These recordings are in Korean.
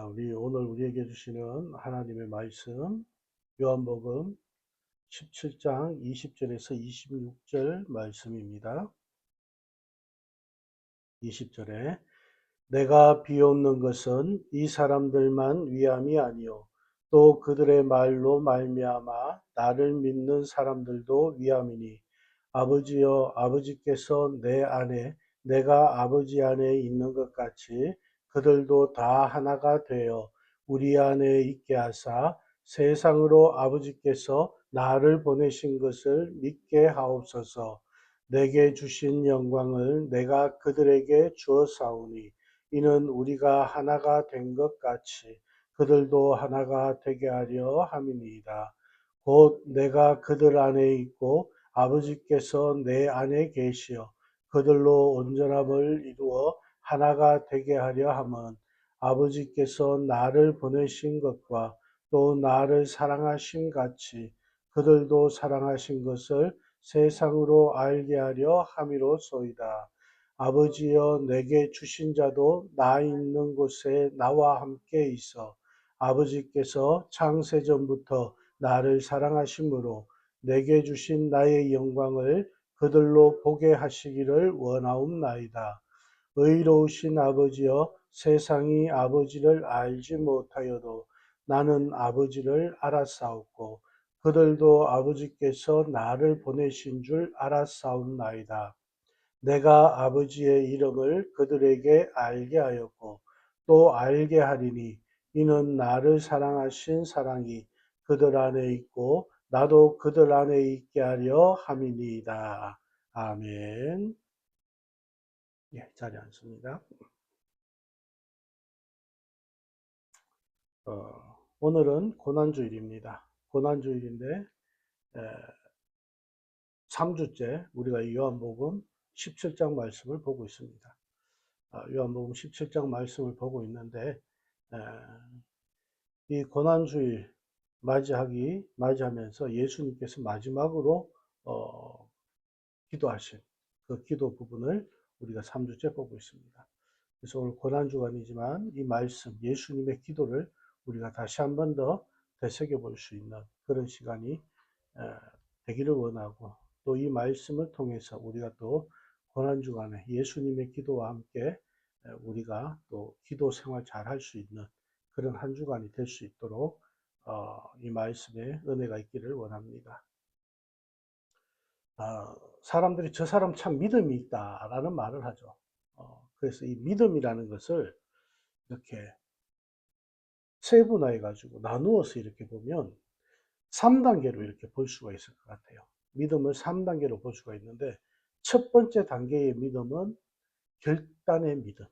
우리 오늘 우리에게 주시는 하나님의 말씀, 요한복음 17장 20절에서 26절 말씀입니다. 20절에 내가 비옵는 것은 이 사람들만 위함이 아니요 또 그들의 말로 말미암아 나를 믿는 사람들도 위함이니 아버지여 아버지께서 내 안에 내가 아버지 안에 있는 것 같이 그들도 다 하나가 되어 우리 안에 있게 하사 세상으로 아버지께서 나를 보내신 것을 믿게 하옵소서. 내게 주신 영광을 내가 그들에게 주었사오니 이는 우리가 하나가 된 것 같이 그들도 하나가 되게 하려 함이니이다. 곧 내가 그들 안에 있고 아버지께서 내 안에 계시어 그들로 온전함을 이루어 하나가 되게 하려 함은 아버지께서 나를 보내신 것과 또 나를 사랑하신 같이 그들도 사랑하신 것을 세상으로 알게 하려 함이로소이다. 아버지여 내게 주신 자도 나 있는 곳에 나와 함께 있어 아버지께서 창세전부터 나를 사랑하심으로 내게 주신 나의 영광을 그들로 보게 하시기를 원하옵나이다. 의로우신 아버지여 세상이 아버지를 알지 못하여도 나는 아버지를 알았사옵고 그들도 아버지께서 나를 보내신 줄 알았사옵나이다. 내가 아버지의 이름을 그들에게 알게 하였고 또 알게 하리니 이는 나를 사랑하신 사랑이 그들 안에 있고 나도 그들 안에 있게 하려 함이니이다. 아멘. 예, 자리에 앉습니다. 오늘은 고난주일입니다. 고난주일인데 3주째 우리가 요한복음 17장 말씀을 보고 있습니다. 요한복음 17장 말씀을 보고 있는데 이 고난주일 맞이하면서 예수님께서 마지막으로 기도하신 그 기도 부분을 우리가 3주째 보고 있습니다. 그래서 오늘 고난주간이지만 이 말씀, 예수님의 기도를 우리가 다시 한 번 더 되새겨 볼 수 있는 그런 시간이 되기를 원하고 또 이 말씀을 통해서 우리가 또 고난주간에 예수님의 기도와 함께 우리가 또 기도 생활 잘 할 수 있는 그런 한 주간이 될 수 있도록 이 말씀에 은혜가 있기를 원합니다. 사람들이 저 사람 참 믿음이 있다라는 말을 하죠. 그래서 이 믿음이라는 것을 이렇게 세분화해 가지고 나누어서 이렇게 보면 3단계로 이렇게 볼 수가 있을 것 같아요. 믿음을 3단계로 볼 수가 있는데 첫 번째 단계의 믿음은 결단의 믿음.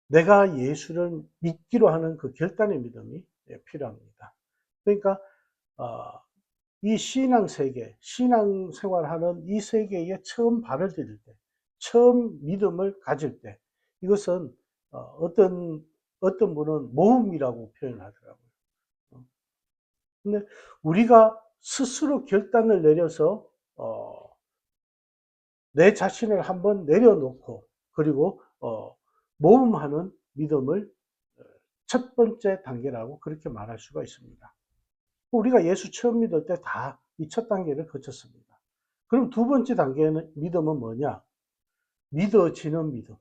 내가 예수를 믿기로 하는 그 결단의 믿음이 필요합니다. 그러니까 이 신앙 세계, 신앙 생활하는 이 세계에 처음 발을 디딜 때, 처음 믿음을 가질 때, 이것은 어떤 분은 모험이라고 표현하더라고요. 근데 우리가 스스로 결단을 내려서 내 자신을 한번 내려놓고 그리고 모험하는 믿음을 첫 번째 단계라고 그렇게 말할 수가 있습니다. 우리가 예수 처음 믿을 때 다 이 첫 단계를 거쳤습니다. 그럼 두 번째 단계는 믿음은 뭐냐? 믿어지는 믿음.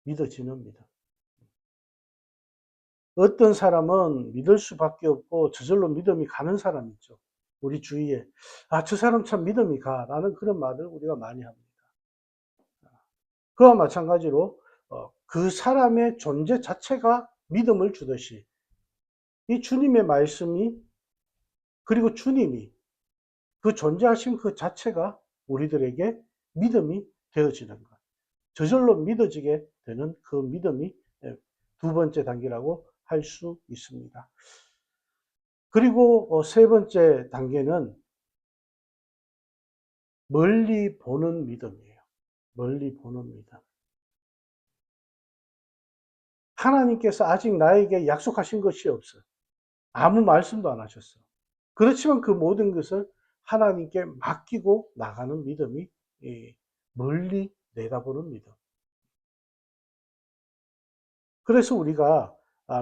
믿어지는 믿음. 어떤 사람은 믿을 수밖에 없고 저절로 믿음이 가는 사람이 있죠. 우리 주위에 저 사람 참 믿음이 가라는 그런 말을 우리가 많이 합니다. 그와 마찬가지로 그 사람의 존재 자체가 믿음을 주듯이 이 주님의 말씀이 그리고 주님이 그 존재하신 그 자체가 우리들에게 믿음이 되어지는 것. 저절로 믿어지게 되는 그 믿음이 두 번째 단계라고 할 수 있습니다. 그리고 세 번째 단계는 멀리 보는 믿음이에요. 멀리 보는 믿음. 하나님께서 아직 나에게 약속하신 것이 없어. 아무 말씀도 안 하셨어. 그렇지만 그 모든 것을 하나님께 맡기고 나가는 믿음이 멀리 내다보는 믿음. 그래서 우리가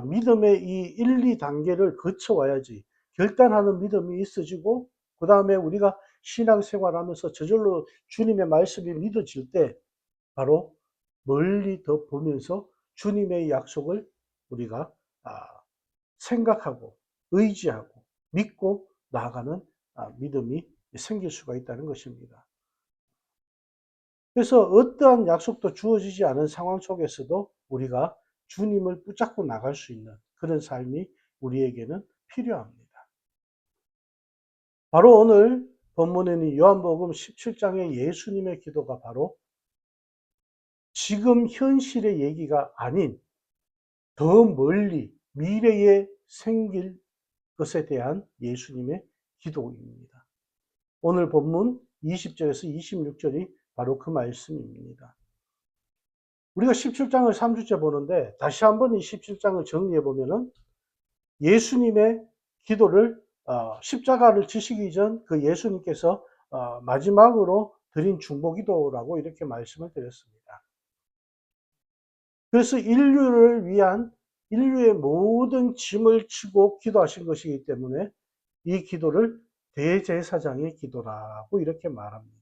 믿음의 이 1, 2단계를 거쳐와야지 결단하는 믿음이 있어지고, 그 다음에 우리가 신앙생활하면서 저절로 주님의 말씀이 믿어질 때 바로 멀리 더 보면서 주님의 약속을 우리가 생각하고 의지하고 믿고 나아가는 믿음이 생길 수가 있다는 것입니다. 그래서 어떠한 약속도 주어지지 않은 상황 속에서도 우리가 주님을 붙잡고 나갈 수 있는 그런 삶이 우리에게는 필요합니다. 바로 오늘 본문에는 요한복음 17장의 예수님의 기도가 바로 지금 현실의 얘기가 아닌 더 멀리 미래에 생길 것에 대한 예수님의 기도입니다. 오늘 본문 20절에서 26절이 바로 그 말씀입니다. 우리가 17장을 3주째 보는데 다시 한번 이 17장을 정리해 보면은 예수님의 기도를 십자가를 지시기 전 그 예수님께서 마지막으로 드린 중보기도라고 이렇게 말씀을 드렸습니다. 그래서 인류를 위한 인류의 모든 짐을 지고 기도하신 것이기 때문에 이 기도를 대제사장의 기도라고 이렇게 말합니다.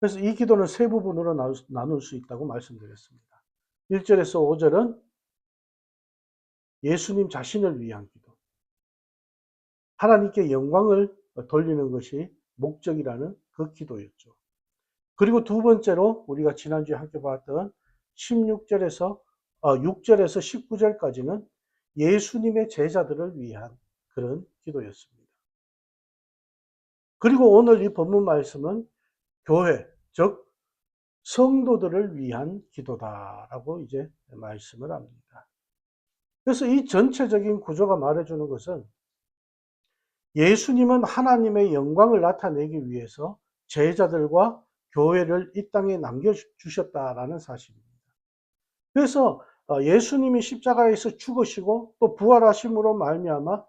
그래서 이 기도는 세 부분으로 나눌 수 있다고 말씀드렸습니다. 1절에서 5절은 예수님 자신을 위한 기도. 하나님께 영광을 돌리는 것이 목적이라는 그 기도였죠. 그리고 두 번째로 우리가 지난주에 함께 봤던 16절에서 6절에서 19절까지는 예수님의 제자들을 위한 그런 기도였습니다. 그리고 오늘 이 본문 말씀은 교회, 즉 성도들을 위한 기도다라고 이제 말씀을 합니다. 그래서 이 전체적인 구조가 말해주는 것은 예수님은 하나님의 영광을 나타내기 위해서 제자들과 교회를 이 땅에 남겨주셨다라는 사실입니다. 그래서 예수님이 십자가에서 죽으시고 또 부활하심으로 말미암아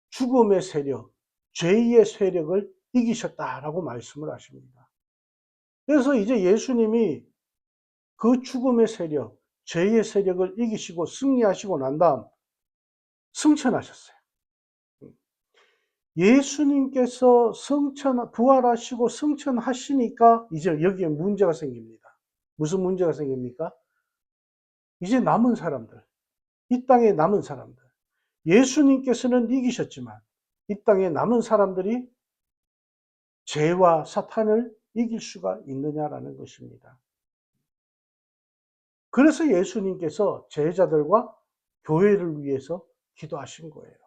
죽음의 세력, 죄의 세력을 이기셨다라고 말씀을 하십니다. 그래서 이제 예수님이 그 죽음의 세력, 죄의 세력을 이기시고 승리하시고 난 다음 승천하셨어요. 예수님께서 부활하시고 승천하시니까 이제 여기에 문제가 생깁니다. 무슨 문제가 생깁니까? 이제 남은 사람들, 이 땅에 남은 사람들. 예수님께서는 이기셨지만 이 땅에 남은 사람들이 죄와 사탄을 이길 수가 있느냐라는 것입니다. 그래서 예수님께서 제자들과 교회를 위해서 기도하신 거예요.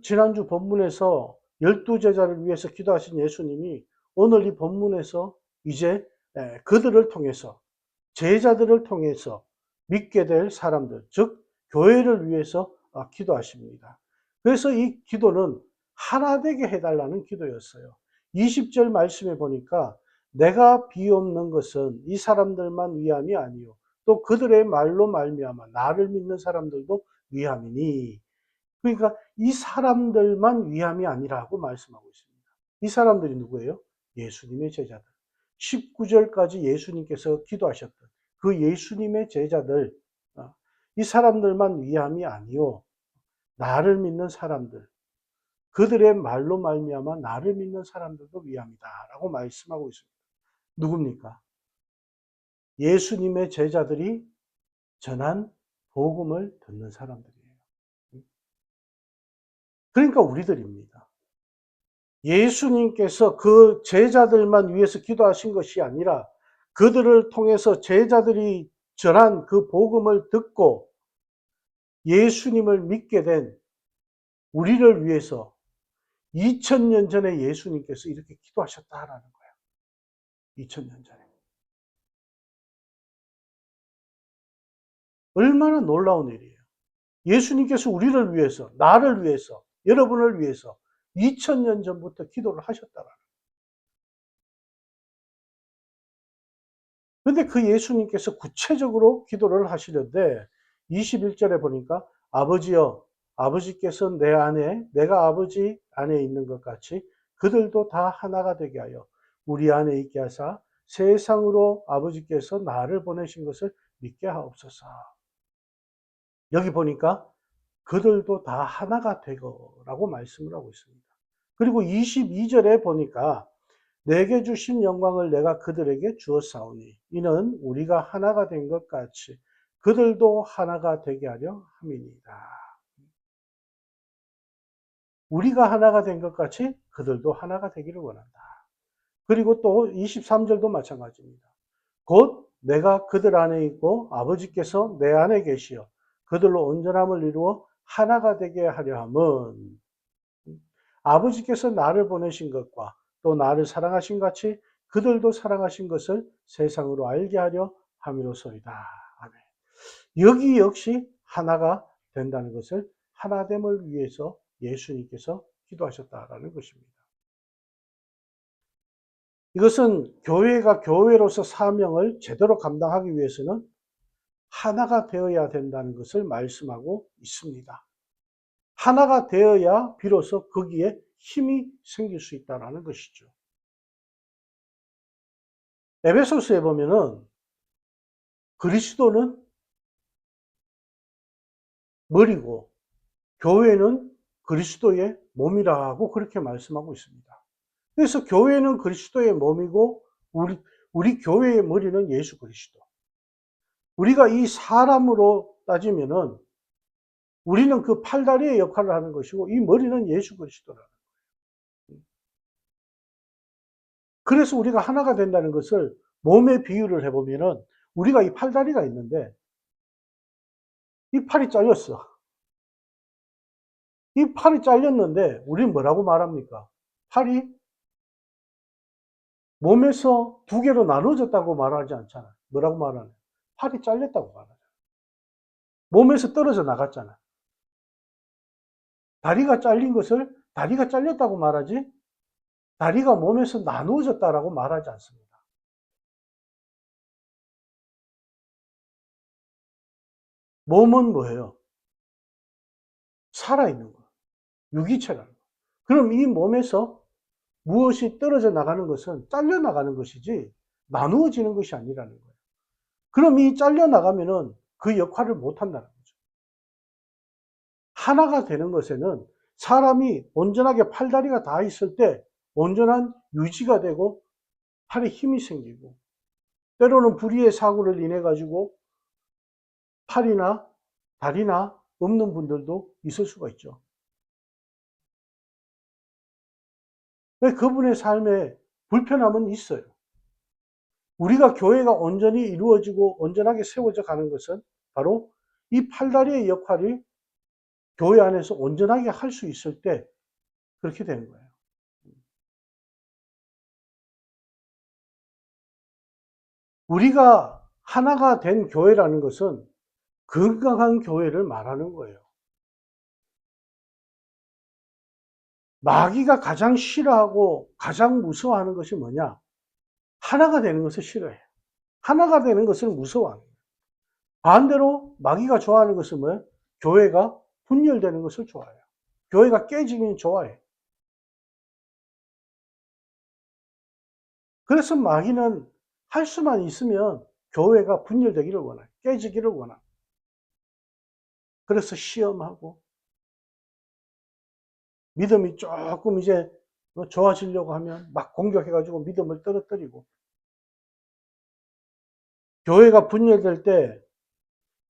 지난주 본문에서 12제자를 위해서 기도하신 예수님이 오늘 이 본문에서 이제 그들을 통해서 제자들을 통해서 믿게 될 사람들, 즉 교회를 위해서 기도하십니다. 그래서 이 기도는 하나 되게 해달라는 기도였어요. 20절 말씀에 보니까 내가 비옵는 것은 이 사람들만 위함이 아니요 또 그들의 말로 말미암아 나를 믿는 사람들도 위함이니, 그러니까 이 사람들만 위함이 아니라고 말씀하고 있습니다. 이 사람들이 누구예요? 예수님의 제자들. 19절까지 예수님께서 기도하셨던 그 예수님의 제자들, 이 사람들만 위함이 아니요 나를 믿는 사람들, 그들의 말로 말미암아 나를 믿는 사람들도 위함이다라고 말씀하고 있습니다. 누굽니까? 예수님의 제자들이 전한 복음을 듣는 사람들이에요. 그러니까 우리들입니다. 예수님께서 그 제자들만 위해서 기도하신 것이 아니라 그들을 통해서 제자들이 전한 그 복음을 듣고 예수님을 믿게 된 우리를 위해서 2000년 전에 예수님께서 이렇게 기도하셨다라는 거예요. 2000년 전에. 얼마나 놀라운 일이에요. 예수님께서 우리를 위해서, 나를 위해서, 여러분을 위해서 2000년 전부터 기도를 하셨다라는 거예요. 그런데 그 예수님께서 구체적으로 기도를 하시는데 21절에 보니까 아버지여, 아버지께서 내 안에, 내가 아버지 안에 있는 것 같이 그들도 다 하나가 되게 하여 우리 안에 있게 하사 세상으로 아버지께서 나를 보내신 것을 믿게 하옵소서. 여기 보니까 그들도 다 하나가 되거라고 말씀을 하고 있습니다. 그리고 22절에 보니까 내게 주신 영광을 내가 그들에게 주었사오니 이는 우리가 하나가 된 것 같이 그들도 하나가 되게 하려 함이니이다. 우리가 하나가 된 것 같이 그들도 하나가 되기를 원한다. 그리고 또 23절도 마찬가지입니다. 곧 내가 그들 안에 있고 아버지께서 내 안에 계시어 그들로 온전함을 이루어 하나가 되게 하려 함은 아버지께서 나를 보내신 것과 또 나를 사랑하신 같이 그들도 사랑하신 것을 세상으로 알게 하려 함이로소이다. 아멘. 여기 역시 하나가 된다는 것을 하나됨을 위해서 예수님께서 기도하셨다라는 것입니다. 이것은 교회가 교회로서 사명을 제대로 감당하기 위해서는 하나가 되어야 된다는 것을 말씀하고 있습니다. 하나가 되어야 비로소 거기에 힘이 생길 수 있다는 것이죠. 에베소서에 보면은 그리스도는 머리고 교회는 그리스도의 몸이라고 그렇게 말씀하고 있습니다. 그래서 교회는 그리스도의 몸이고 우리 교회의 머리는 예수 그리스도. 우리가 이 사람으로 따지면은 우리는 그 팔다리의 역할을 하는 것이고 이 머리는 예수 그리스도라는 거예요. 그래서 우리가 하나가 된다는 것을 몸의 비유를 해보면은 우리가 이 팔다리가 있는데 이 팔이 잘렸어. 이 팔이 잘렸는데 우리는 뭐라고 말합니까? 팔이 몸에서 두 개로 나눠졌다고 말하지 않잖아. 뭐라고 말하냐? 팔이 잘렸다고 말하잖아. 몸에서 떨어져 나갔잖아. 다리가 잘린 것을 다리가 잘렸다고 말하지 다리가 몸에서 나누어졌다라고 말하지 않습니다. 몸은 뭐예요? 살아있는 거. 유기체라는 거. 그럼 이 몸에서 무엇이 떨어져 나가는 것은 잘려 나가는 것이지 나누어지는 것이 아니라는 거예요. 그럼 이 잘려 나가면은 그 역할을 못 한다는 거죠. 하나가 되는 것에는 사람이 온전하게 팔다리가 다 있을 때 온전한 유지가 되고 팔에 힘이 생기고 때로는 불의의 사고를 인해 가지고 팔이나 다리나 없는 분들도 있을 수가 있죠. 왜 그분의 삶에 불편함은 있어요. 우리가 교회가 온전히 이루어지고 온전하게 세워져 가는 것은 바로 이 팔다리의 역할이 교회 안에서 온전하게 할 수 있을 때 그렇게 되는 거예요. 우리가 하나가 된 교회라는 것은 건강한 교회를 말하는 거예요. 마귀가 가장 싫어하고 가장 무서워하는 것이 뭐냐? 하나가 되는 것을 싫어해요. 하나가 되는 것을 무서워합니다. 반대로 마귀가 좋아하는 것은 뭐예요? 교회가 분열되는 것을 좋아해요. 교회가 깨지면 좋아해. 그래서 마귀는 할 수만 있으면 교회가 분열되기를 원해요. 깨지기를 원합니다. 그래서 시험하고 믿음이 조금 이제 좋아지려고 하면 막 공격해가지고 믿음을 떨어뜨리고 교회가 분열될 때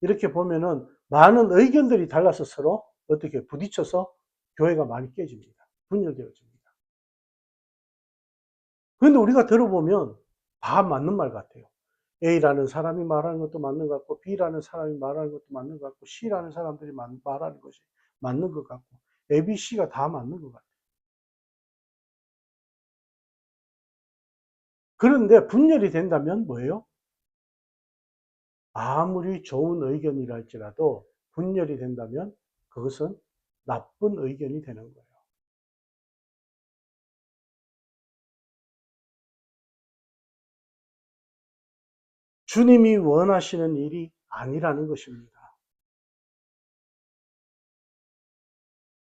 이렇게 보면은 많은 의견들이 달라서 서로 어떻게 부딪혀서 교회가 많이 깨집니다. 분열되어집니다. 그런데 우리가 들어보면 다 맞는 말 같아요. A라는 사람이 말하는 것도 맞는 것 같고 B라는 사람이 말하는 것도 맞는 것 같고 C라는 사람들이 말하는 것이 맞는 것 같고 A, B, C가 다 맞는 것 같아요. 그런데 분열이 된다면 뭐예요? 아무리 좋은 의견이라 할지라도 분열이 된다면 그것은 나쁜 의견이 되는 거예요. 주님이 원하시는 일이 아니라는 것입니다.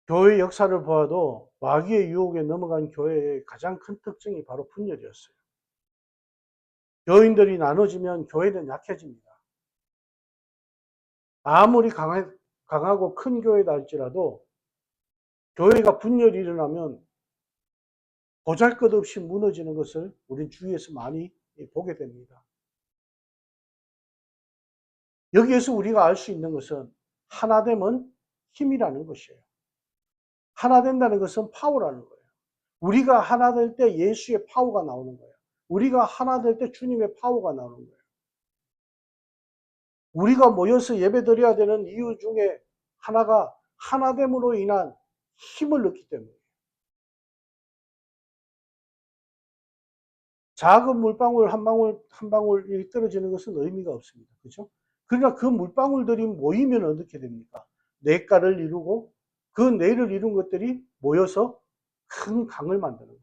교회 역사를 보아도 마귀의 유혹에 넘어간 교회의 가장 큰 특징이 바로 분열이었어요. 교인들이 나눠지면 교회는 약해집니다. 아무리 강하고 큰 교회다 할지라도 교회가 분열이 일어나면 보잘것없이 무너지는 것을 우린 주위에서 많이 보게 됩니다. 여기에서 우리가 알 수 있는 것은 하나됨은 힘이라는 것이에요. 하나 된다는 것은 파워라는 거예요. 우리가 하나 될 때 예수의 파워가 나오는 거예요. 우리가 하나 될 때 주님의 파워가 나오는 거예요. 우리가 모여서 예배드려야 되는 이유 중에 하나가 하나됨으로 인한 힘을 얻기 때문에. 작은 물방울 한 방울 한 방울이 떨어지는 것은 의미가 없습니다. 그렇죠? 그러나 그 물방울들이 모이면 어떻게 됩니까? 냇가를 이루고 그 뇌를 이룬 것들이 모여서 큰 강을 만드는 거예요.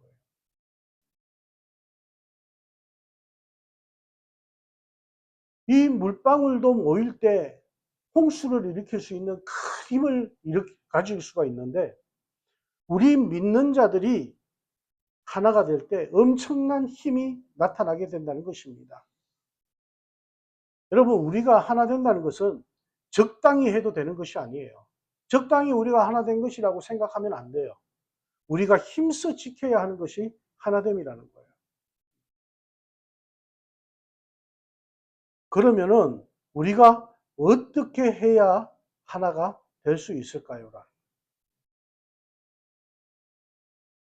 이 물방울도 모일 때 홍수를 일으킬 수 있는 큰 힘을 가질 수가 있는데 우리 믿는 자들이 하나가 될 때 엄청난 힘이 나타나게 된다는 것입니다. 여러분, 우리가 하나 된다는 것은 적당히 해도 되는 것이 아니에요. 적당히 우리가 하나 된 것이라고 생각하면 안 돼요. 우리가 힘써 지켜야 하는 것이 하나됨이라는 거예요. 그러면은 우리가 어떻게 해야 하나가 될 수 있을까요?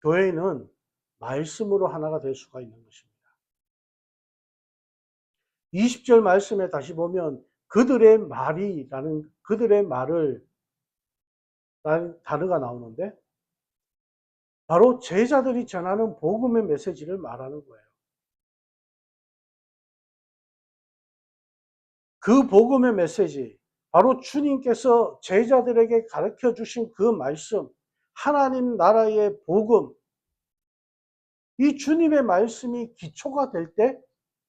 교회는 말씀으로 하나가 될 수가 있는 것입니다. 20절 말씀에 다시 보면 그들의 말이라는 그들의 말을 라는 단어가 나오는데 바로 제자들이 전하는 복음의 메시지를 말하는 거예요. 그 복음의 메시지, 바로 주님께서 제자들에게 가르쳐 주신 그 말씀, 하나님 나라의 복음, 이 주님의 말씀이 기초가 될 때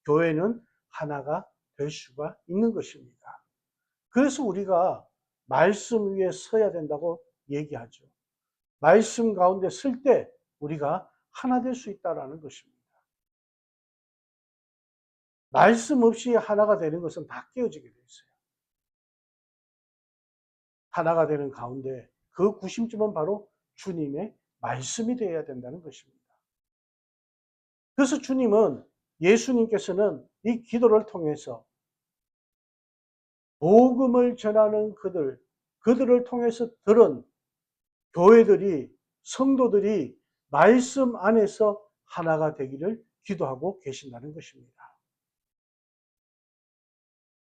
교회는 하나가 될 수가 있는 것입니다. 그래서 우리가 말씀 위에 서야 된다고 얘기하죠. 말씀 가운데 설 때 우리가 하나 될 수 있다는 것입니다. 말씀 없이 하나가 되는 것은 다 깨어지게 돼 있어요. 하나가 되는 가운데 그 구심점은 바로 주님의 말씀이 되어야 된다는 것입니다. 그래서 예수님께서는 이 기도를 통해서 복음을 전하는 그들을 통해서 들은 교회들이, 성도들이 말씀 안에서 하나가 되기를 기도하고 계신다는 것입니다.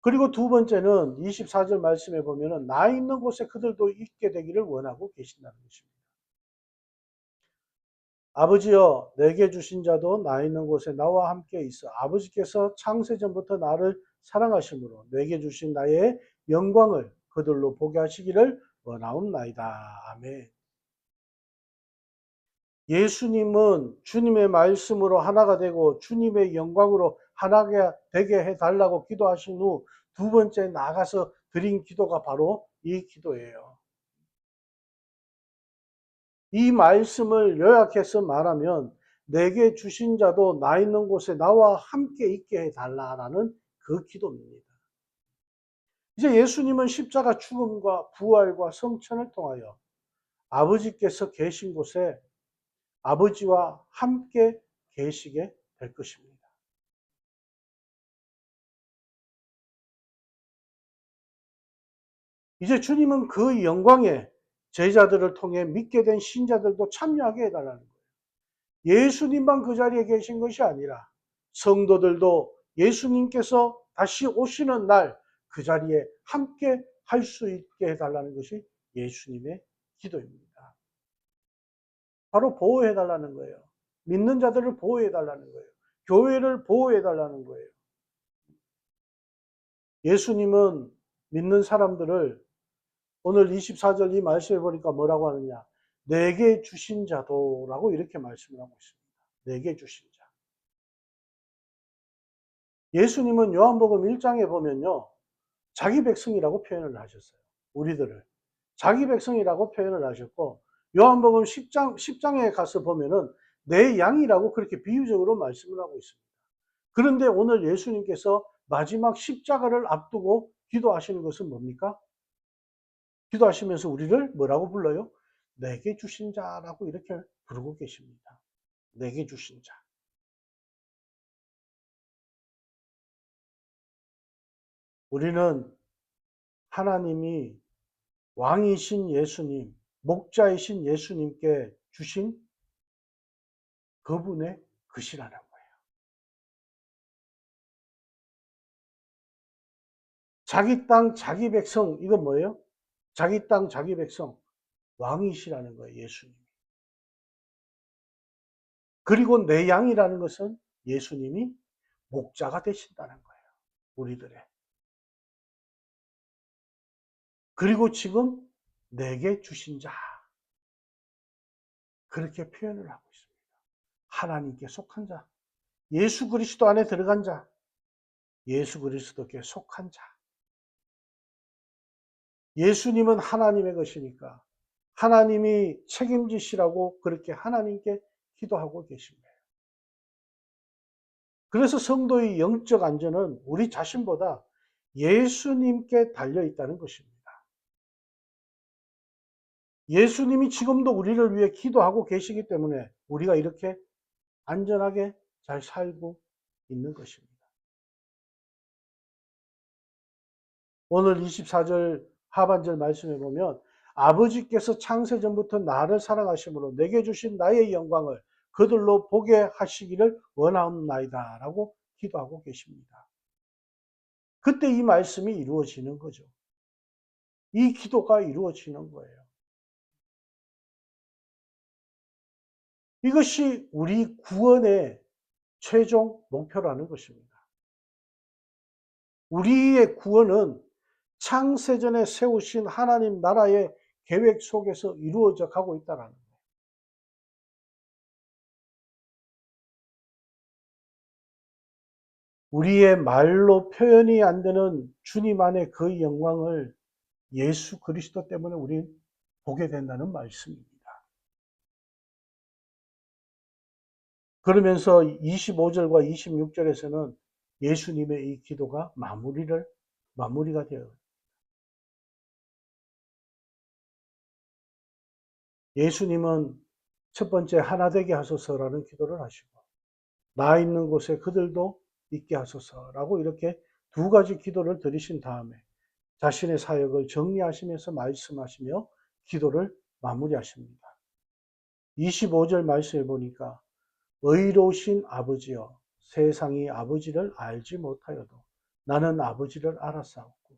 그리고 두 번째는 24절 말씀에 보면은 나 있는 곳에 그들도 있게 되기를 원하고 계신다는 것입니다. 아버지여 내게 주신 자도 나 있는 곳에 나와 함께 있어 아버지께서 창세전부터 나를 사랑하심으로 내게 주신 나의 영광을 그들로 보게 하시기를 원하옵나이다. 아멘. 예수님은 주님의 말씀으로 하나가 되고 주님의 영광으로 하나가 되게 해달라고 기도하신 후 두 번째 나가서 드린 기도가 바로 이 기도예요. 이 말씀을 요약해서 말하면 내게 주신 자도 나 있는 곳에 나와 함께 있게 해달라라는 그 기도입니다. 이제 예수님은 십자가 죽음과 부활과 성천을 통하여 아버지께서 계신 곳에 아버지와 함께 계시게 될 것입니다. 이제 주님은 그 영광에 제자들을 통해 믿게 된 신자들도 참여하게 해달라는 거예요. 예수님만 그 자리에 계신 것이 아니라 성도들도 예수님께서 다시 오시는 날 그 자리에 함께 할 수 있게 해달라는 것이 예수님의 기도입니다. 바로 보호해달라는 거예요. 믿는 자들을 보호해달라는 거예요. 교회를 보호해달라는 거예요. 예수님은 믿는 사람들을 오늘 24절 이 말씀에 보니까 뭐라고 하느냐. 내게 주신 자도라고 이렇게 말씀을 하고 있습니다. 내게 주신 자. 예수님은 요한복음 1장에 보면요. 자기 백성이라고 표현을 하셨어요. 우리들을. 자기 백성이라고 표현을 하셨고 요한복음 10장에 가서 보면은 내 양이라고 그렇게 비유적으로 말씀을 하고 있습니다. 그런데 오늘 예수님께서 마지막 십자가를 앞두고 기도하시는 것은 뭡니까? 기도하시면서 우리를 뭐라고 불러요? 내게 주신 자라고 이렇게 부르고 계십니다. 내게 주신 자. 우리는 하나님이 왕이신 예수님, 목자이신 예수님께 주신 그분의 것이라는 거예요. 자기 땅, 자기 백성, 이건 뭐예요? 자기 땅, 자기 백성, 왕이시라는 거예요, 예수님. 그리고 내 양이라는 것은 예수님이 목자가 되신다는 거예요, 우리들의. 그리고 지금 내게 주신 자, 그렇게 표현을 하고 있습니다. 하나님께 속한 자, 예수 그리스도 안에 들어간 자, 예수 그리스도께 속한 자. 예수님은 하나님의 것이니까 하나님이 책임지시라고 그렇게 하나님께 기도하고 계십니다. 그래서 성도의 영적 안전은 우리 자신보다 예수님께 달려 있다는 것입니다. 예수님이 지금도 우리를 위해 기도하고 계시기 때문에 우리가 이렇게 안전하게 잘 살고 있는 것입니다. 오늘 24절 하반절 말씀에 보면 아버지께서 창세전부터 나를 사랑하심으로 내게 주신 나의 영광을 그들로 보게 하시기를 원하옵나이다 라고 기도하고 계십니다. 그때 이 말씀이 이루어지는 거죠. 이 기도가 이루어지는 거예요. 이것이 우리 구원의 최종 목표라는 것입니다. 우리의 구원은 창세전에 세우신 하나님 나라의 계획 속에서 이루어져 가고 있다는 거예요. 우리의 말로 표현이 안 되는 주님 안의 그 영광을 예수 그리스도 때문에 우리 보게 된다는 말씀입니다. 그러면서 25절과 26절에서는 예수님의 이 기도가 마무리가 되어요. 예수님은 첫 번째 하나 되게 하소서라는 기도를 하시고 나 있는 곳에 그들도 있게 하소서라고 이렇게 두 가지 기도를 드리신 다음에 자신의 사역을 정리하시면서 말씀하시며 기도를 마무리하십니다. 25절 말씀에 보니까 의로우신 아버지여 세상이 아버지를 알지 못하여도 나는 아버지를 알았사옵고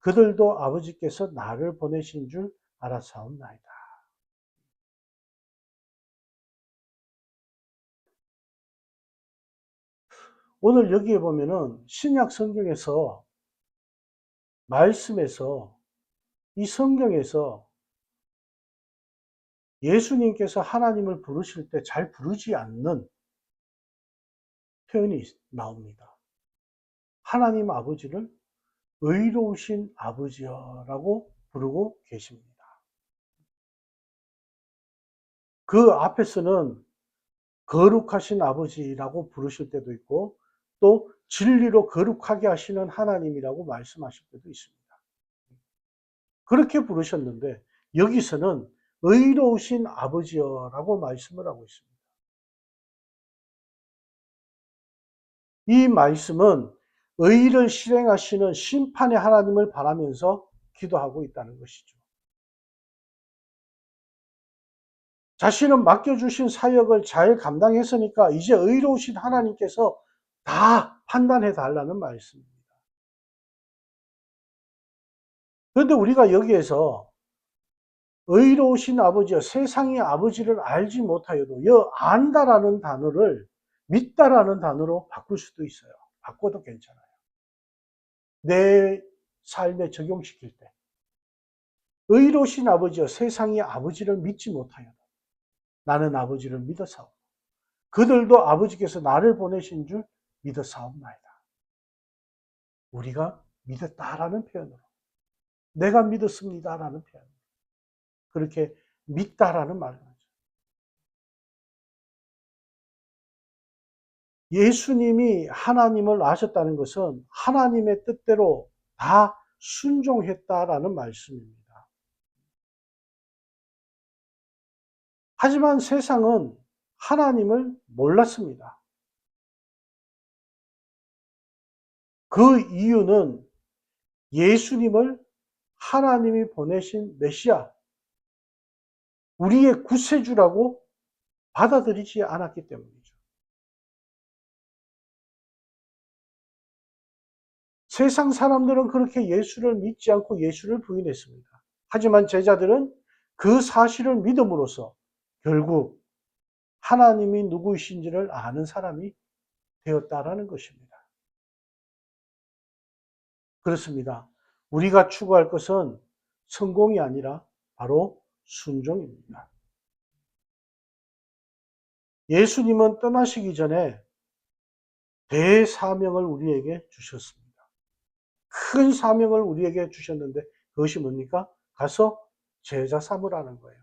그들도 아버지께서 나를 보내신 줄 알았사옵나이다. 오늘 여기에 보면은 신약 성경에서 말씀에서 이 성경에서 예수님께서 하나님을 부르실 때 잘 부르지 않는 표현이 나옵니다. 하나님 아버지를 의로우신 아버지여라고 부르고 계십니다. 그 앞에서는 거룩하신 아버지라고 부르실 때도 있고 또 진리로 거룩하게 하시는 하나님이라고 말씀하실 때도 있습니다. 그렇게 부르셨는데 여기서는 의로우신 아버지여라고 말씀을 하고 있습니다. 이 말씀은 의를 실행하시는 심판의 하나님을 바라면서 기도하고 있다는 것이죠. 자신은 맡겨주신 사역을 잘 감당했으니까 이제 의로우신 하나님께서 다 판단해 달라는 말씀입니다. 그런데 우리가 여기에서 의로우신 아버지여 세상의 아버지를 알지 못하여도 이 안다라는 단어를 믿다라는 단어로 바꿀 수도 있어요. 바꿔도 괜찮아요. 내 삶에 적용시킬 때 의로우신 아버지여 세상의 아버지를 믿지 못하여도 나는 아버지를 믿어사옵 그들도 아버지께서 나를 보내신 줄 믿어사옵나이다. 우리가 믿었다라는 표현으로 내가 믿었습니다라는 표현 그렇게 믿다라는 말을 하죠. 예수님이 하나님을 아셨다는 것은 하나님의 뜻대로 다 순종했다라는 말씀입니다. 하지만 세상은 하나님을 몰랐습니다. 그 이유는 예수님을 하나님이 보내신 메시아, 우리의 구세주라고 받아들이지 않았기 때문이죠. 세상 사람들은 그렇게 예수를 믿지 않고 예수를 부인했습니다. 하지만 제자들은 그 사실을 믿음으로써 결국 하나님이 누구이신지를 아는 사람이 되었다라는 것입니다. 그렇습니다. 우리가 추구할 것은 성공이 아니라 바로 순종입니다. 예수님은 떠나시기 전에 대사명을 우리에게 주셨습니다. 큰 사명을 우리에게 주셨는데 그것이 뭡니까? 가서 제자 삼으라는 거예요.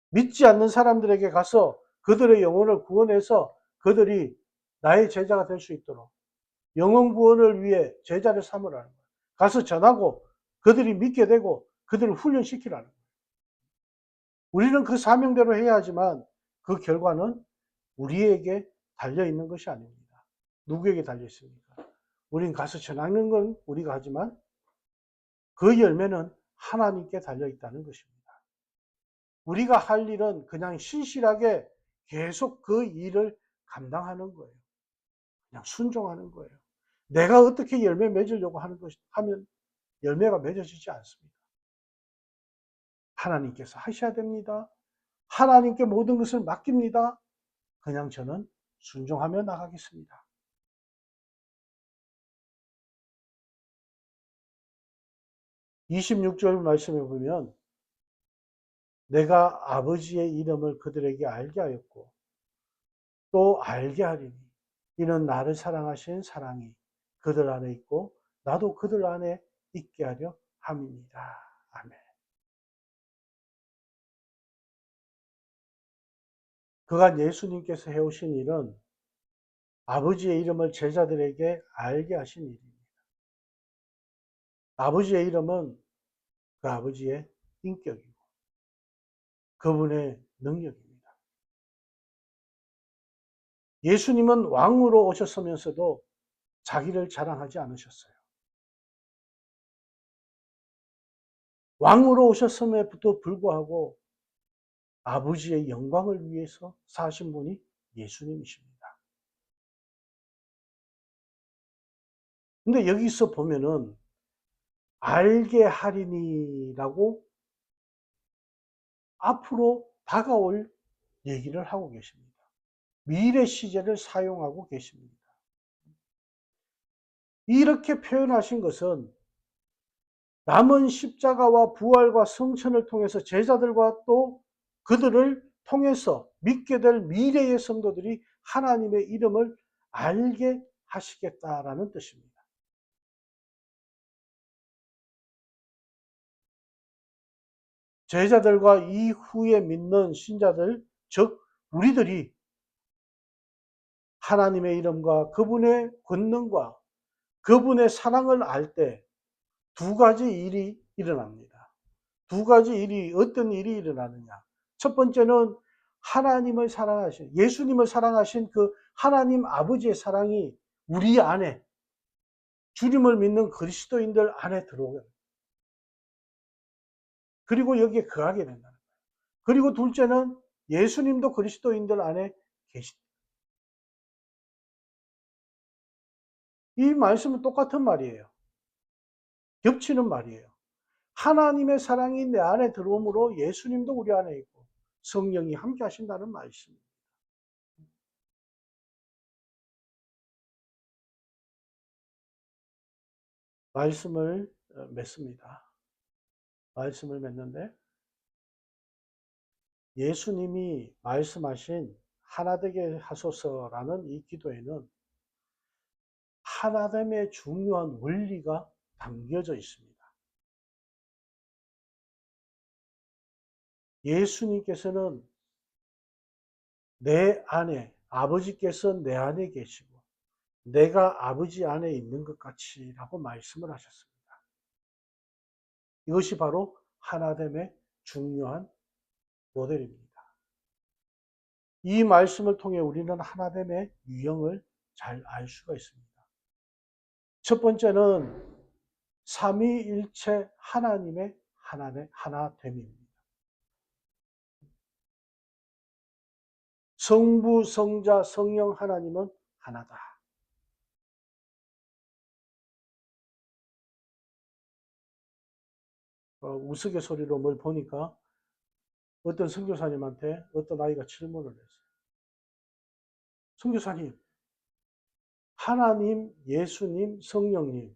믿지 않는 사람들에게 가서 그들의 영혼을 구원해서 그들이 나의 제자가 될 수 있도록 영혼 구원을 위해 제자를 삼으라는 거예요. 가서 전하고 그들이 믿게 되고 그들을 훈련시키라는 거예요. 우리는 그 사명대로 해야 하지만 그 결과는 우리에게 달려있는 것이 아닙니다. 누구에게 달려있습니까? 우린 가서 전하는 건 우리가 하지만 그 열매는 하나님께 달려있다는 것입니다. 우리가 할 일은 그냥 신실하게 계속 그 일을 감당하는 거예요. 그냥 순종하는 거예요. 내가 어떻게 열매 맺으려고 하면 열매가 맺어지지 않습니다. 하나님께서 하셔야 됩니다. 하나님께 모든 것을 맡깁니다. 그냥 저는 순종하며 나가겠습니다. 26절 말씀에 보면 내가 아버지의 이름을 그들에게 알게 하였고 또 알게 하리니 이는 나를 사랑하신 사랑이 그들 안에 있고 나도 그들 안에 있게 하려 함이니라. 아멘. 그간 예수님께서 해오신 일은 아버지의 이름을 제자들에게 알게 하신 일입니다. 아버지의 이름은 그 아버지의 인격이고 그분의 능력입니다. 예수님은 왕으로 오셨으면서도 자기를 자랑하지 않으셨어요. 왕으로 오셨음에도 불구하고 아버지의 영광을 위해서 사신 분이 예수님이십니다. 근데 여기서 보면은 알게 하리니라고 앞으로 다가올 얘기를 하고 계십니다. 미래 시제를 사용하고 계십니다. 이렇게 표현하신 것은 남은 십자가와 부활과 성천을 통해서 제자들과 또 그들을 통해서 믿게 될 미래의 성도들이 하나님의 이름을 알게 하시겠다라는 뜻입니다. 제자들과 이후에 믿는 신자들, 즉 우리들이 하나님의 이름과 그분의 권능과 그분의 사랑을 알 때 두 가지 일이 일어납니다. 두 가지 일이 어떤 일이 일어나느냐. 첫 번째는 하나님을 사랑하신 예수님을 사랑하신 그 하나님 아버지의 사랑이 우리 안에 주님을 믿는 그리스도인들 안에 들어오게 됩니다. 그리고 여기에 거하게 된다는 거예요. 그리고 둘째는 예수님도 그리스도인들 안에 계십니다. 이 말씀은 똑같은 말이에요. 겹치는 말이에요. 하나님의 사랑이 내 안에 들어오므로 예수님도 우리 안에 있고 성령이 함께 하신다는 말씀입니다. 말씀을 맺습니다. 말씀을 맺는데 예수님이 말씀하신 하나 되게 하소서라는 이 기도에는 하나됨의 중요한 원리가 담겨져 있습니다. 예수님께서는 내 안에 아버지께서 내 안에 계시고 내가 아버지 안에 있는 것 같이라고 말씀을 하셨습니다. 이것이 바로 하나됨의 중요한 모델입니다. 이 말씀을 통해 우리는 하나됨의 유형을 잘 알 수가 있습니다. 첫 번째는 삼위일체 하나님의 하나됨입니다. 성부, 성자, 성령 하나님은 하나다. 우스갯소리로 뭘 보니까 어떤 선교사님한테 어떤 아이가 질문을 했어요. 선교사님, 하나님, 예수님, 성령님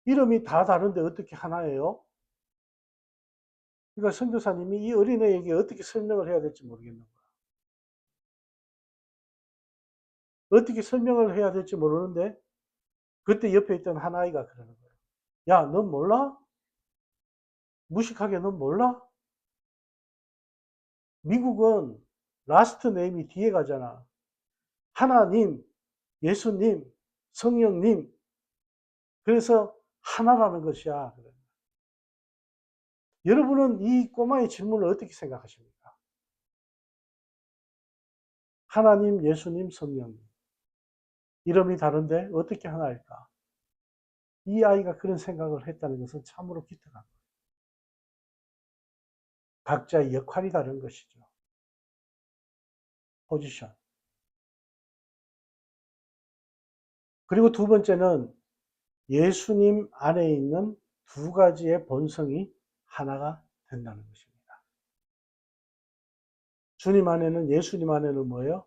이름이 다 다른데 어떻게 하나예요? 그러니까 선교사님이 이 어린애에게 어떻게 설명을 해야 될지 모르겠는 거야. 어떻게 설명을 해야 될지 모르는데 그때 옆에 있던 한 아이가 그러는 거예요. 야, 넌 몰라? 무식하게 넌 몰라? 미국은 라스트 네임이 뒤에 가잖아. 하나님, 예수님, 성령님. 그래서 하나라는 것이야. 여러분은 이 꼬마의 질문을 어떻게 생각하십니까? 하나님, 예수님, 성령님. 이름이 다른데 어떻게 하나일까? 이 아이가 그런 생각을 했다는 것은 참으로 기특한 거예요. 각자의 역할이 다른 것이죠. 포지션. 그리고 두 번째는 예수님 안에 있는 두 가지의 본성이 하나가 된다는 것입니다. 주님 안에는, 예수님 안에는 뭐예요?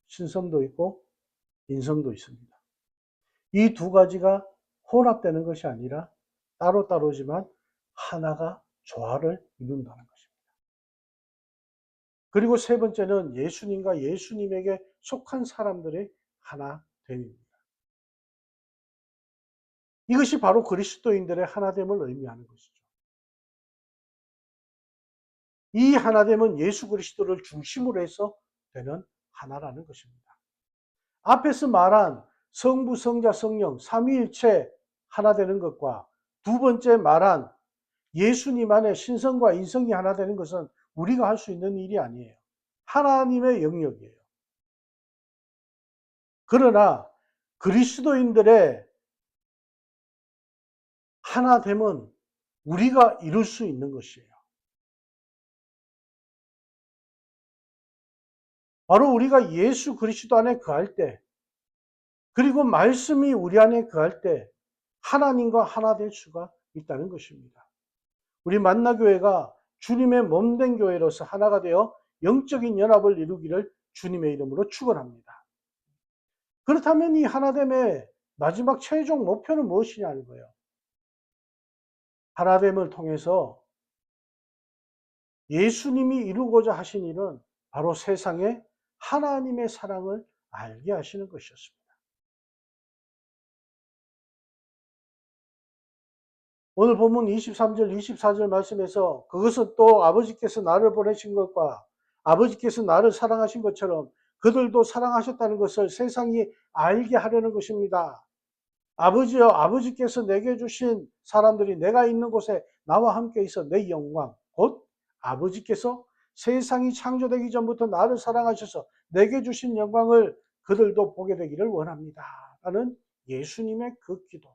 신성도 있고 인성도 있습니다. 이 두 가지가 혼합되는 것이 아니라 따로따로지만 하나가 조화를 이룬다는 것입니다. 그리고 세 번째는 예수님과 예수님에게 속한 사람들의 하나됨입니다. 이것이 바로 그리스도인들의 하나됨을 의미하는 것이죠. 이 하나됨은 예수 그리스도를 중심으로 해서 되는 하나라는 것입니다. 앞에서 말한 성부, 성자, 성령, 삼위일체 하나 되는 것과 두 번째 말한 예수님 안에 신성과 인성이 하나 되는 것은 우리가 할 수 있는 일이 아니에요. 하나님의 영역이에요. 그러나 그리스도인들의 하나됨은 우리가 이룰 수 있는 것이에요. 바로 우리가 예수 그리스도 안에 거할 때, 그리고 말씀이 우리 안에 거할 때 하나님과 하나 될 수가 있다는 것입니다. 우리 만나교회가 주님의 몸된 교회로서 하나가 되어 영적인 연합을 이루기를 주님의 이름으로 축원합니다. 그렇다면 이 하나됨의 마지막 최종 목표는 무엇이냐는 거예요. 하나됨을 통해서 예수님이 이루고자 하신 일은 바로 세상에 하나님의 사랑을 알게 하시는 것이었습니다. 오늘 본문 23절, 24절 말씀에서 그것은 또 아버지께서 나를 보내신 것과 아버지께서 나를 사랑하신 것처럼 그들도 사랑하셨다는 것을 세상이 알게 하려는 것입니다. 아버지여, 아버지께서 내게 주신 사람들이 내가 있는 곳에 나와 함께 있어 내 영광, 곧 아버지께서 세상이 창조되기 전부터 나를 사랑하셔서 내게 주신 영광을 그들도 보게 되기를 원합니다. 라는 예수님의 그 기도.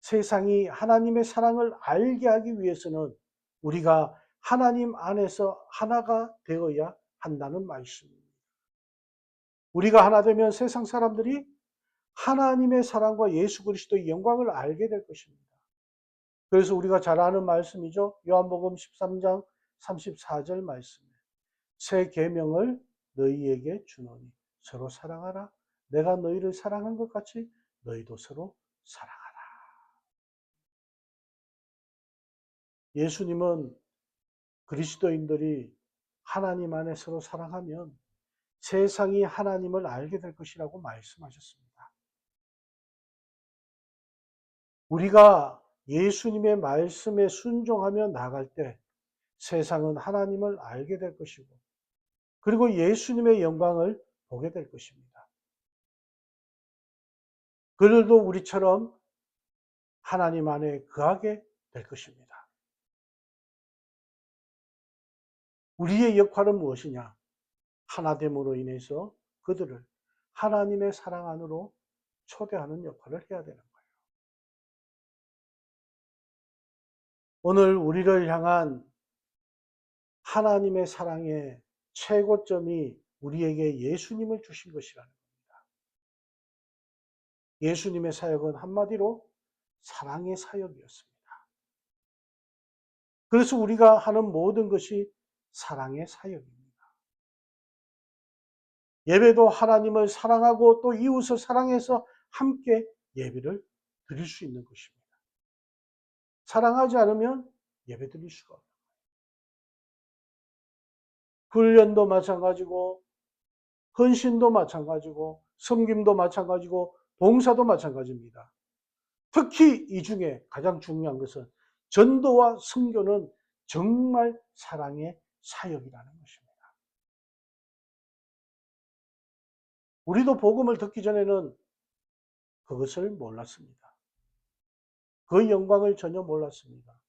세상이 하나님의 사랑을 알게 하기 위해서는 우리가 하나님 안에서 하나가 되어야 한다는 말씀입니다. 우리가 하나 되면 세상 사람들이 하나님의 사랑과 예수 그리스도의 영광을 알게 될 것입니다. 그래서 우리가 잘 아는 말씀이죠. 요한복음 13장 34절 말씀. 새 계명을 너희에게 주노니 서로 사랑하라. 내가 너희를 사랑한 것 같이 너희도 서로 사랑하라. 예수님은 그리스도인들이 하나님 안에 서로 사랑하면 세상이 하나님을 알게 될 것이라고 말씀하셨습니다. 우리가 예수님의 말씀에 순종하며 나갈 때 세상은 하나님을 알게 될 것이고 그리고 예수님의 영광을 보게 될 것입니다. 그들도 우리처럼 하나님 안에 거하게 될 것입니다. 우리의 역할은 무엇이냐? 하나됨으로 인해서 그들을 하나님의 사랑 안으로 초대하는 역할을 해야 되는 거예요. 오늘 우리를 향한 하나님의 사랑의 최고점이 우리에게 예수님을 주신 것이라는 겁니다. 예수님의 사역은 한마디로 사랑의 사역이었습니다. 그래서 우리가 하는 모든 것이 사랑의 사역입니다. 예배도 하나님을 사랑하고 또 이웃을 사랑해서 함께 예배를 드릴 수 있는 것입니다. 사랑하지 않으면 예배 드릴 수가 없어요. 훈련도 마찬가지고 헌신도 마찬가지고 섬김도 마찬가지고 봉사도 마찬가지입니다. 특히 이 중에 가장 중요한 것은 전도와 선교는 정말 사랑의 사역이라는 것입니다. 우리도 복음을 듣기 전에는 그것을 몰랐습니다. 그 영광을 전혀 몰랐습니다.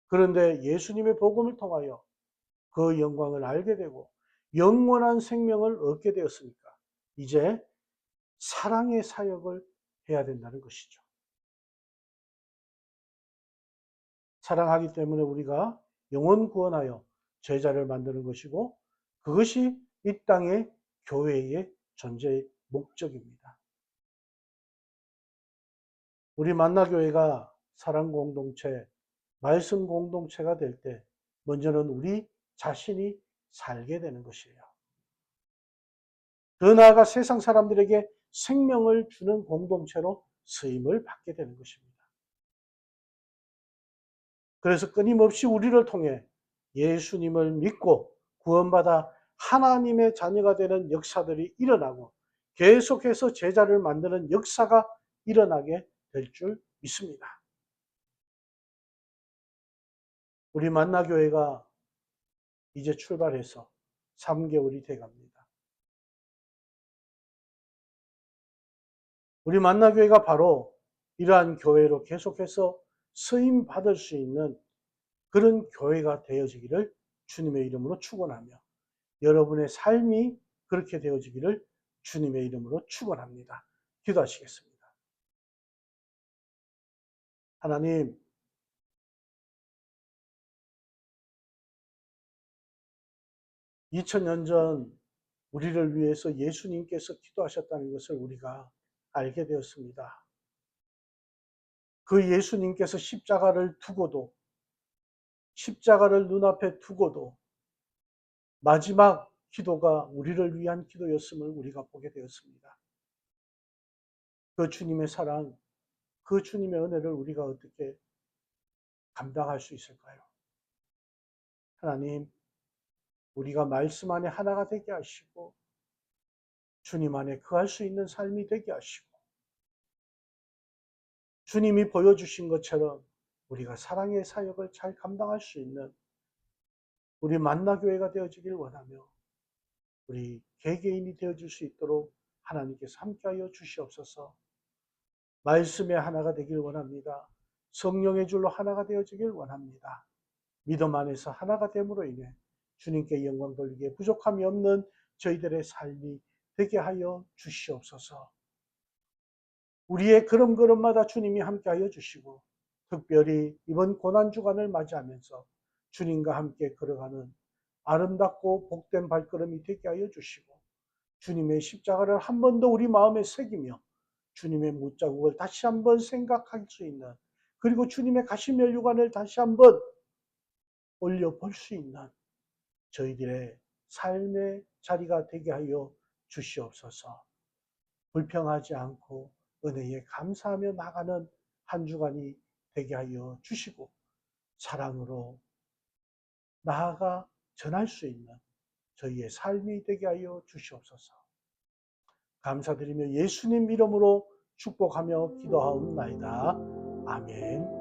그런데 예수님의 복음을 통하여 그 영광을 알게 되고 영원한 생명을 얻게 되었으니까 이제 사랑의 사역을 해야 된다는 것이죠. 사랑하기 때문에 우리가 영혼 구원하여 제자를 만드는 것이고 그것이 이 땅의 교회의 존재의 목적입니다. 우리 만나교회가 사랑 공동체, 말씀 공동체가 될 때 먼저는 우리 자신이 살게 되는 것이에요. 더 나아가 세상 사람들에게 생명을 주는 공동체로 쓰임을 받게 되는 것입니다. 그래서 끊임없이 우리를 통해 예수님을 믿고 구원받아 하나님의 자녀가 되는 역사들이 일어나고 계속해서 제자를 만드는 역사가 일어나게 될 줄 믿습니다. 우리 만나교회가 이제 출발해서 3개월이 돼갑니다. 우리 만나교회가 바로 이러한 교회로 계속해서 쓰임 받을 수 있는 그런 교회가 되어지기를 주님의 이름으로 축원하며 여러분의 삶이 그렇게 되어지기를 주님의 이름으로 축원합니다. 기도하시겠습니다. 하나님, 2000년 전 우리를 위해서 예수님께서 기도하셨다는 것을 우리가 알게 되었습니다. 그 예수님께서 십자가를 두고도 십자가를 눈앞에 두고도 마지막 기도가 우리를 위한 기도였음을 우리가 보게 되었습니다. 그 주님의 사랑, 그 주님의 은혜를 우리가 어떻게 감당할 수 있을까요? 하나님, 우리가 말씀 안에 하나가 되게 하시고 주님 안에 거할 수 있는 삶이 되게 하시고 주님이 보여주신 것처럼 우리가 사랑의 사역을 잘 감당할 수 있는 우리 만나교회가 되어지길 원하며 우리 개개인이 되어질 수 있도록 하나님께서 함께하여 주시옵소서. 말씀의 하나가 되길 원합니다. 성령의 줄로 하나가 되어지길 원합니다. 믿음 안에서 하나가 됨으로 인해 주님께 영광 돌리기에 부족함이 없는 저희들의 삶이 되게 하여 주시옵소서. 우리의 걸음걸음마다 주님이 함께하여 주시고 특별히 이번 고난주간을 맞이하면서 주님과 함께 걸어가는 아름답고 복된 발걸음이 되게 하여 주시고 주님의 십자가를 한 번 더 우리 마음에 새기며 주님의 못자국을 다시 한번 생각할 수 있는 그리고 주님의 가시면류관을 다시 한번 올려볼 수 있는 저희들의 삶의 자리가 되게 하여 주시옵소서. 불평하지 않고 은혜에 감사하며 나가는 한 주간이 되게 하여 주시고 사랑으로 나아가 전할 수 있는 저희의 삶이 되게 하여 주시옵소서. 감사드리며 예수님 이름으로 축복하며 기도하옵나이다. 아멘.